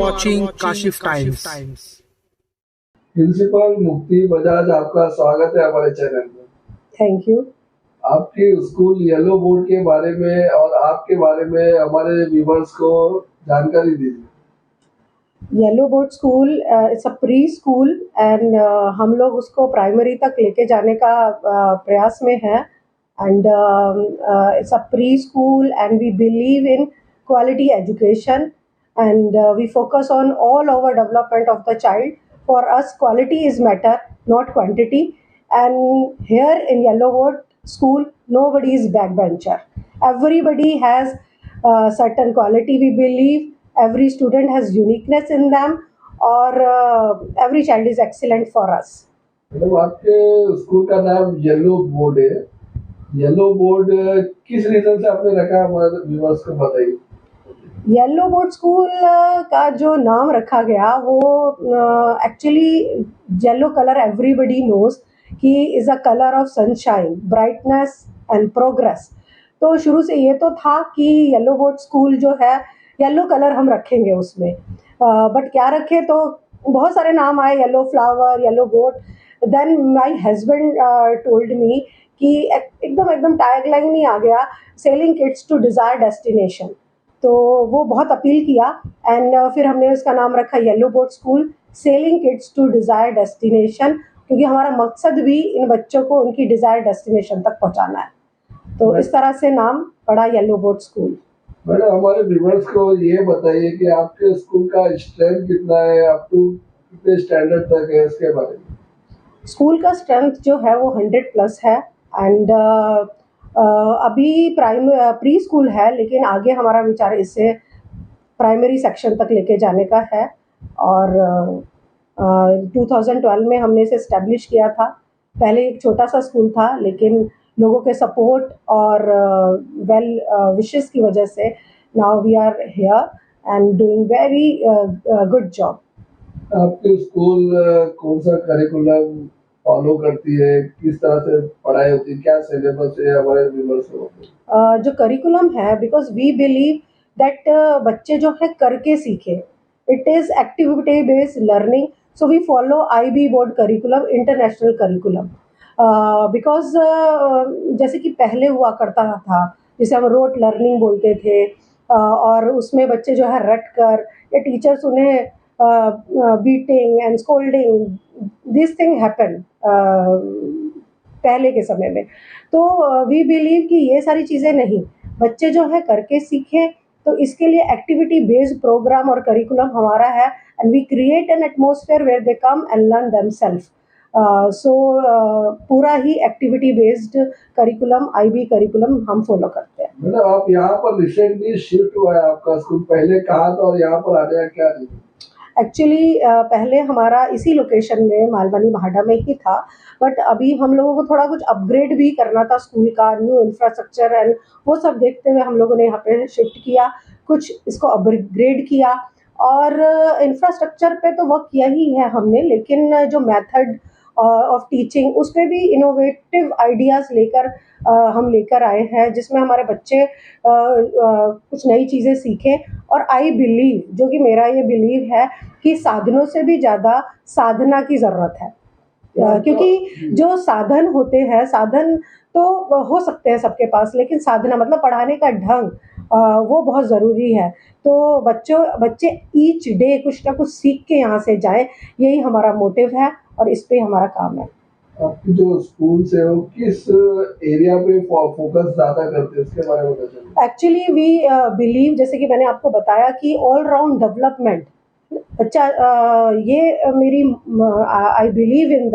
watching Kashif Times. Principal मुक्ति बजाज, आपका स्वागत है हमारे चैनल में। Thank you. आपके स्कूल येलो बोर्ड के बारे में और आपके बारे में हमारे व्यूवर्स को जानकारी दीजिए। Yellow board school it's a preschool and हम लोग उसको प्राइमरी तक लेके जाने का प्रयास में है and it's a preschool and we believe in quality education and we focus on all over development of the child. For us, quality is matter, not quantity. And here in Yellow Board School, nobody is backbencher. Everybody has certain quality. We believe every student has uniqueness in them, or every child is excellent for us. Madam, आपके school का नाम yellow board है। Yellow board किस reason से आपने रखा, हमारे viewers को बताइए। येलो बोर्ड स्कूल का जो नाम रखा गया वो actually yellow colour everybody knows कि is a colour of sunshine, brightness and progress. तो शुरू से ये तो था कि येलो बोर्ड स्कूल जो है येलो कलर हम रखेंगे उसमें, बट क्या रखें, तो बहुत सारे नाम आए, yellow flower, yellow board. Then my husband told me कि एकदम टैगलाइन ही आ गया, sailing kids to desire destination. तो वो बहुत अपील किया एंड फिर हमने उसका नाम रखा yellow board school, sailing kids to desire destination, क्योंकि हमारा मकसद भी इन बच्चों को उनकी डिज़ायर डेस्टिनेशन तक पहुंचाना है। तो इस तरह से नाम पड़ा येलो बोर्ड स्कूल। मैडम, हमारे व्यूवर्स को ये बताइए कि आपके स्कूल का स्ट्रेंथ कितना है, अप टू कितने स्टैंडर्ड तक है, इसके बारे में। स्कूल का स्ट्रेंथ जो है वो 100+ है एंड अभी प्री स्कूल है, लेकिन आगे हमारा विचार इससे प्राइमरी सेक्शन तक लेके जाने का है। और 2012 में हमने इसे इस्टेब्लिश किया था। पहले एक छोटा सा स्कूल था, लेकिन लोगों के सपोर्ट और वेल विशेस की वजह से now we are here and doing very good job. आपके स्कूल कौन सा करिकुलम फॉलो करती है, किस तरह से पढ़ाई होती है, क्या सिलेबस है, हमारे व्यूअर्स को जो करिकुलम है, बिकॉज वी बिलीव दैट बच्चे जो है करके सीखे, it is activity based learning. So we follow IB board curriculum, international curriculum, because जैसे कि पहले हुआ करता था, जिसे हम रोट लर्निंग बोलते थे, और उसमें बच्चे जो है रट कर, या टीचर्स उन्हें beating and scolding, this thing happen पहले के समय में। तो वी बिलीव कि ये सारी चीज़ें नहीं, बच्चे जो है करके सीखें। तो इसके लिए एक्टिविटी बेस्ड प्रोग्राम और करिकुलम हमारा है and we create an atmosphere where they come and learn themselves. So पूरा ही activity based curriculum, IB curriculum हम फॉलो करते हैं। मतलब आप यहाँ पर रिसेंटली शिफ्ट हुआ है आपका स्कूल, पहले कहाँ था और यहाँ पर आने का क्या रीजन? एक्चुअली पहले हमारा इसी लोकेशन में मालवनी महाडा में ही था, बट अभी हम लोगों को थोड़ा कुछ अपग्रेड भी करना था स्कूल का, न्यू इंफ्रास्ट्रक्चर एंड वो सब देखते हुए हम लोगों ने यहाँ पे शिफ्ट किया, कुछ इसको अपग्रेड किया। और इंफ्रास्ट्रक्चर पे तो वर्क किया ही है हमने, लेकिन जो मेथड ऑफ टीचिंग उस पर भी इनोवेटिव आइडियाज़ लेकर हम लेकर आए हैं, जिसमें हमारे बच्चे कुछ नई चीज़ें सीखें। और आई बिलीव, जो कि मेरा ये बिलीव है, कि साधनों से भी ज़्यादा साधना की ज़रूरत है, क्योंकि जो साधन होते हैं, साधन तो हो सकते हैं सबके पास, लेकिन साधना मतलब पढ़ाने का ढंग वो बहुत ज़रूरी है। तो बच्चे ईच डे कुछ ना कुछ सीख के यहाँ से जाएं, यही हमारा मोटिव है और इस पे हमारा काम है। आपकी जो स्कूल से वो किस एरिया पे फोकस ज़्यादा करते हैं, इसके बारे में बताइए। एक्चुअली वी बिलीव, जैसे कि मैंने आपको बताया, कि ऑल राउंड डेवलपमेंट। अच्छा, ये मेरी आई बिलीव इन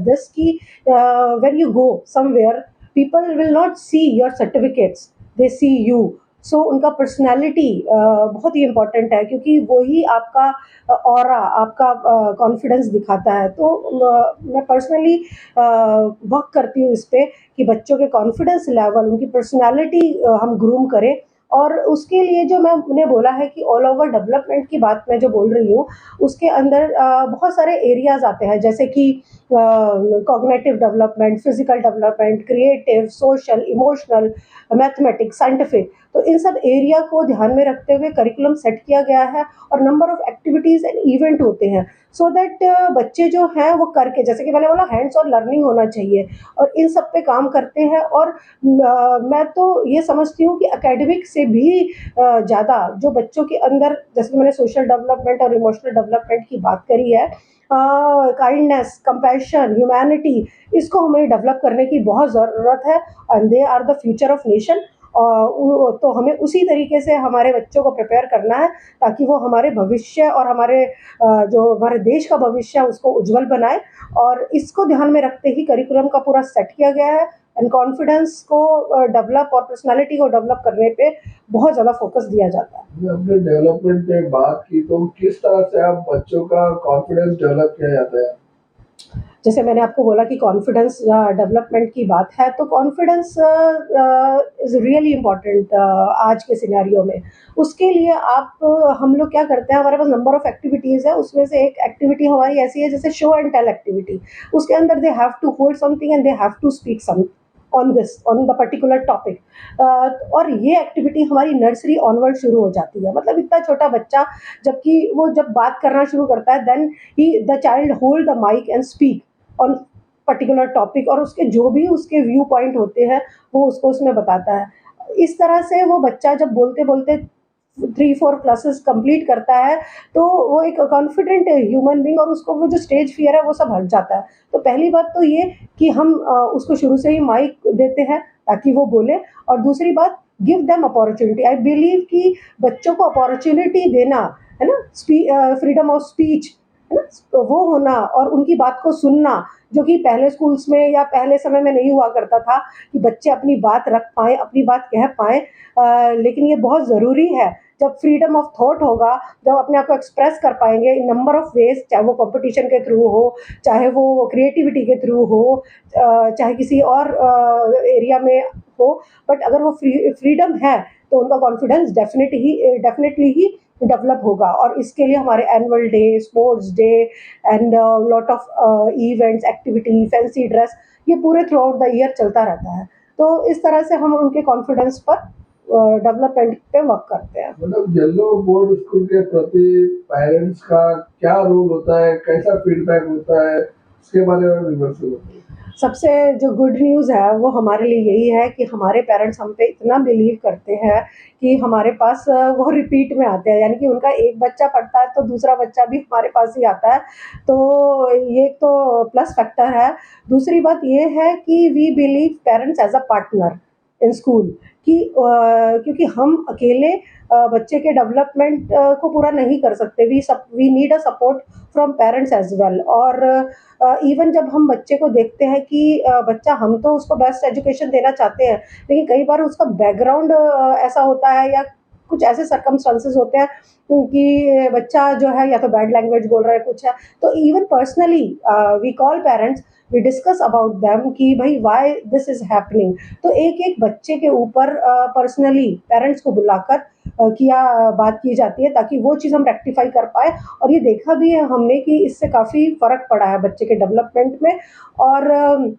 दिस कि when you go somewhere, people will not see your certificates, they see you. So उनका पर्सनैलिटी बहुत ही इम्पोर्टेंट है, क्योंकि वही आपका ऑरा, आपका कॉन्फिडेंस दिखाता है। तो मैं पर्सनली वर्क करती हूँ इस पर कि बच्चों के कॉन्फिडेंस लेवल, उनकी पर्सनैलिटी हम ग्रूम करें, और उसके लिए जो मैंने बोला है कि ऑल ओवर डेवलपमेंट की बात मैं जो बोल रही हूँ, उसके अंदर बहुत सारे एरियाज आते हैं, जैसे कि cognitive development, physical development, creative, social, emotional, mathematics, scientific. तो इन सब एरिया को ध्यान में रखते हुए करिकुलम सेट किया गया है और number of activities and event होते हैं, सो दैट बच्चे जो हैं वो करके, जैसे कि मैंने बोला, हैंड्स ऑन लर्निंग होना चाहिए और इन सब पे काम करते हैं। और मैं तो ये समझती हूँ कि एकेडमिक से भी ज़्यादा जो बच्चों के अंदर, जैसे कि मैंने सोशल डेवलपमेंट और इमोशनल डेवलपमेंट की बात करी है, काइंडनेस, कंपैशन, ह्यूमैनिटी, इसको हमें डेवलप करने की बहुत ज़रूरत है and they are the future of nation. तो हमें उसी तरीके से हमारे बच्चों को प्रिपेयर करना है ताकि वो हमारे भविष्य और हमारे जो हमारे देश का भविष्य है उसको उज्जवल बनाए। और इसको ध्यान में रखते ही करिकुलम का पूरा सेट किया गया है एंड कॉन्फिडेंस को डेवलप और पर्सनालिटी को डेवलप करने पे बहुत ज़्यादा फोकस दिया जाता है। जो आपने डेवलपमेंट में बात की, तो किस तरह से आप बच्चों का कॉन्फिडेंस डेवलप किया जाता है? जैसे मैंने आपको बोला कि कॉन्फिडेंस डेवलपमेंट की बात है, तो कॉन्फिडेंस इज़ रियली इम्पॉर्टेंट आज के सिनेरियो में। उसके लिए हम लोग क्या करते हैं, हमारे पास नंबर ऑफ एक्टिविटीज़ है, उसमें से एक एक्टिविटी हमारी ऐसी है जैसे शो एंड टेल एक्टिविटी। उसके अंदर they have to hold something and they have to speak some on the particular topic. और ये एक्टिविटी हमारी नर्सरी ऑनवर्ड शुरू हो जाती है, मतलब इतना छोटा बच्चा जबकि वो जब बात करना शुरू करता है, देन ही the child hold the mic and speak on particular topic, और उसके जो भी उसके व्यू पॉइंट होते हैं वो उसको उसमें बताता है। इस तरह से वो बच्चा जब बोलते बोलते 3-4 क्लासेस कंप्लीट करता है, तो वो एक कॉन्फिडेंट ह्यूमन बीइंग, और उसको वो जो स्टेज फियर है वो सब हट जाता है। तो पहली बात तो ये कि हम उसको शुरू से ही माइक देते हैं ताकि वो बोले, और दूसरी बात, give them opportunity. I believe कि बच्चों को अपॉर्चुनिटी देना, है ना, फ्रीडम ऑफ स्पीच, है ना, तो वो होना और उनकी बात को सुनना, जो कि पहले स्कूल्स में या पहले समय में नहीं हुआ करता था कि बच्चे अपनी बात रख पाएँ, अपनी बात कह पाएँ। लेकिन ये बहुत ज़रूरी है। जब फ्रीडम ऑफ थॉट होगा, जब अपने आप को एक्सप्रेस कर पाएँगे इन नंबर ऑफ वेज़, चाहे वो कॉम्पिटिशन के थ्रू हो, चाहे वो क्रिएटिविटी के थ्रू हो, चाहे किसी और एरिया में हो, बट अगर वो फ्रीडम है तो उनका कॉन्फिडेंस डेफिनेटली ही डेवलप होगा। और इसके लिए हमारे annual day, sports day and lot of events, activity, fancy dress, ये पूरे थ्रू आउट द ईयर चलता रहता है। तो इस तरह से हम उनके कॉन्फिडेंस पर डेवलपमेंट पे वर्क करते हैं। मतलब येलो बोर्ड स्कूल के प्रति पेरेंट्स का क्या रोल होता है, कैसा फीडबैक होता है, उसके बारे में विमर्श होता है? सबसे जो गुड न्यूज़ है वो हमारे लिए यही है कि हमारे पेरेंट्स हम पे इतना बिलीव करते हैं कि हमारे पास वो रिपीट में आते हैं, यानी कि उनका एक बच्चा पढ़ता है तो दूसरा बच्चा भी हमारे पास ही आता है। तो ये तो प्लस फैक्टर है। दूसरी बात ये है कि we believe parents as a partner in school, कि क्योंकि हम अकेले बच्चे के डेवलपमेंट को पूरा नहीं कर सकते, we need a support from parents as well. और इवन जब हम बच्चे को देखते हैं कि बच्चा, हम तो उसको बेस्ट एजुकेशन देना चाहते हैं, लेकिन कई बार उसका बैकग्राउंड ऐसा होता है या कुछ ऐसे सर्कमस्टांसेस होते हैं कि बच्चा जो है या तो बैड लैंग्वेज बोल रहा है, कुछ है, तो even personally we call parents, we discuss about them कि भाई व्हाई दिस इज हैपनिंग। तो एक एक बच्चे के ऊपर पर्सनली पेरेंट्स को बुलाकर बात की जाती है ताकि वो चीज़ हम रेक्टिफाई कर पाए। और ये देखा भी है हमने कि इससे काफ़ी फ़र्क पड़ा है बच्चे के डेवलपमेंट में। और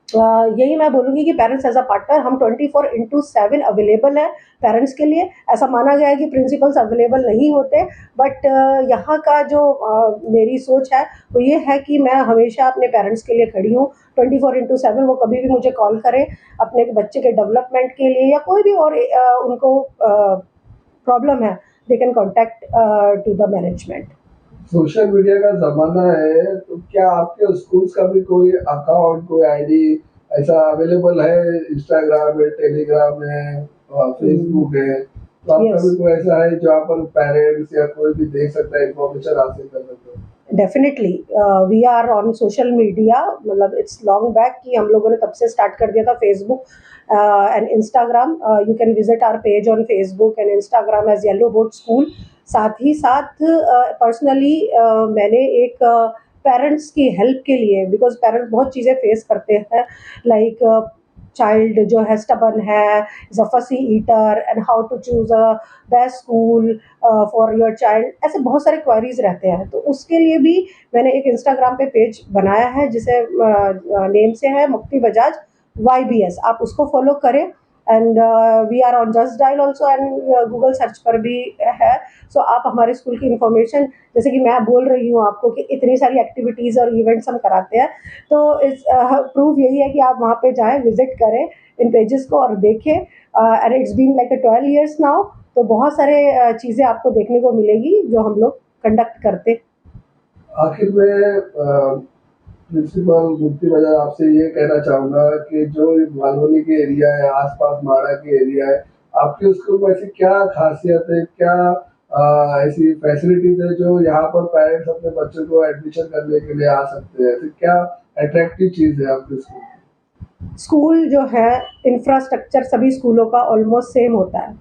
यही मैं बोलूँगी कि पेरेंट्स एज अ पार्टनर हम 24/7 अवेलेबल है पेरेंट्स के लिए। ऐसा माना गया है कि प्रिंसिपल्स अवेलेबल नहीं होते, बट यहाँ का जो मेरी सोच है वो ये है कि मैं हमेशा अपने पेरेंट्स के लिए खड़ी हूँ 24/7। वो कभी भी मुझे कॉल करें अपने बच्चे के डेवलपमेंट के लिए या कोई भी और उनको प्रॉब्लम है, they can contact to the management. Social media का जमाना है, तो क्या आपके स्कूल्स का भी कोई अकाउंट, कोई आईडी ऐसा अवेलेबल है? इंस्टाग्राम है, टेलीग्राम है, फेसबुक है, तो आपका यस, भी कोई ऐसा है जहाँ पर पेरेंट्स या कोई भी देख सकता है, इंफॉर्मेशन हासिल कर सकता है? Definitely we are on social media, मतलब इट्स लॉन्ग बैक कि हम लोगों ने तब से स्टार्ट कर दिया था Facebook and Instagram. You can visit our page on Facebook and Instagram as yellow board school. साथ ही साथ पर्सनली मैंने एक पेरेंट्स की हेल्प के लिए, बिकॉज पेरेंट्स बहुत चीज़ें फेस करते हैं, लाइक चाइल्ड जो है स्टबन है, is a fussy eater, and how to choose a best school for your child, ऐसे बहुत सारे क्वेरीज रहते हैं। तो उसके लिए भी मैंने एक इंस्टाग्राम पे पेज बनाया है जिसे नेम से है मुक्ति बजाज YBS, आप उसको फॉलो करें। And we are on Just Dial also, and Google search पर भी है। सो आप हमारे स्कूल की इंफॉर्मेशन, जैसे कि मैं बोल रही हूँ आपको कि इतनी सारी एक्टिविटीज़ और इवेंट्स हम कराते हैं, तो इस प्रूफ यही है कि आप वहाँ पे जाएं, विजिट करें इन पेजेस को और देखें। And it's been like 12 years now, तो बहुत सारे चीज़ें आपको देखने को मिलेगी जो हम लोग कंडक्ट करते। आखिर में प्रिंसिपल मुफ्ती बजाज आपसे ये कहना चाहूँगा कि जो ये मालवनी के एरिया है, आसपास माड़ा के एरिया है, आपके स्कूल में ऐसी क्या खासियत है, क्या ऐसी फैसिलिटीज है जो यहाँ पर पेरेंट्स अपने बच्चों को एडमिशन करने के लिए आ सकते हैं? ऐसी क्या अट्रैक्टिव चीज़ है आपके स्कूल में? स्कूल जो है, इंफ्रास्ट्रक्चर सभी स्कूलों का ऑलमोस्ट सेम होता है,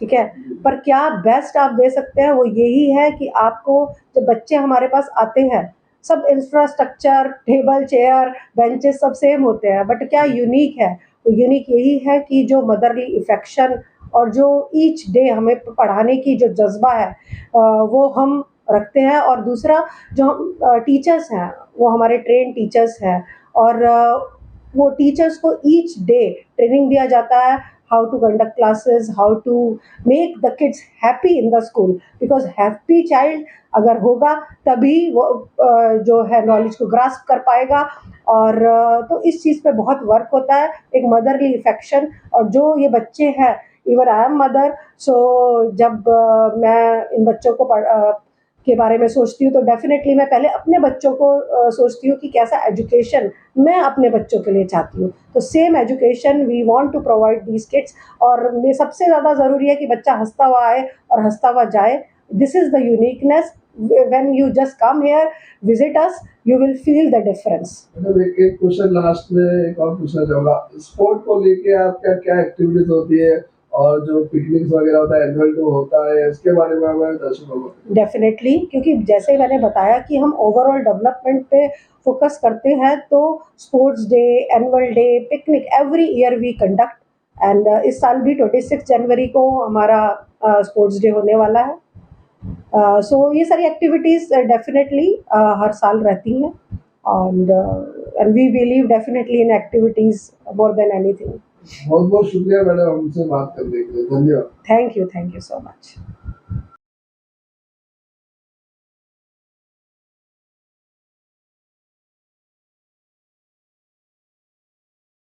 ठीक है। पर क्या बेस्ट आप दे सकते हैं वो यही है कि आपको, जब बच्चे हमारे पास आते हैं, सब इंफ्रास्ट्रक्चर, टेबल चेयर बेंचेस सब सेम होते हैं, बट क्या यूनिक है, तो यूनिक यही है कि जो मदरली इफेक्शन और जो ईच डे हमें पढ़ाने की जो जज्बा है वो हम रखते हैं। और दूसरा, जो हम टीचर्स हैं वो हमारे ट्रेन टीचर्स हैं, और वो टीचर्स को ईच डे ट्रेनिंग दिया जाता है, how to conduct classes, how to make the kids happy in the school, because happy child अगर होगा तभी वो जो है नॉलेज को ग्रास्प कर पाएगा। और तो इस चीज़ पे बहुत वर्क होता है, एक मदरली इफेक्शन। और जो ये बच्चे हैं, इवन आई एम मदर, सो जब मैं इन बच्चों को के बारे में सोचती हूँ तो डेफिनेटली मैं पहले अपने बच्चों को सोचती हूँ कि कैसा एजुकेशन मैं अपने बच्चों के लिए चाहती हूँ। तो same education we want to provide these kids. और ये सबसे ज़्यादा ज़रूरी है कि बच्चा हंसता हुआ आए और हंसता हुआ जाए। This is the uniqueness. When you just come here, visit us, you will feel the difference. मतलब एक क्वेश्चन लास्ट में एक और पूछना चाहूँगा, स्पोर्ट को लेके आपका क्या एक्टिविटीज होती है, और जो पिकनिक्स वगैरह होता है, एनुअल डे होता है, इसके बारे में हमें दर्शकों को। डेफिनेटली, क्योंकि जैसे मैंने बताया कि हम ओवरऑल डेवलपमेंट पे फोकस करते हैं, तो sports day, annual day, picnic every year we conduct. And इस साल भी 26 जनवरी को हमारा स्पोर्ट्स डे होने वाला है। सो ये सारी एक्टिविटीज़ डेफिनेटली हर साल रहती हैं, and we believe definitely in activities more than anything. बहुत बहुत शुक्रिया मैडम हमसे बात करने के लिए, धन्यवाद। Thank you so much.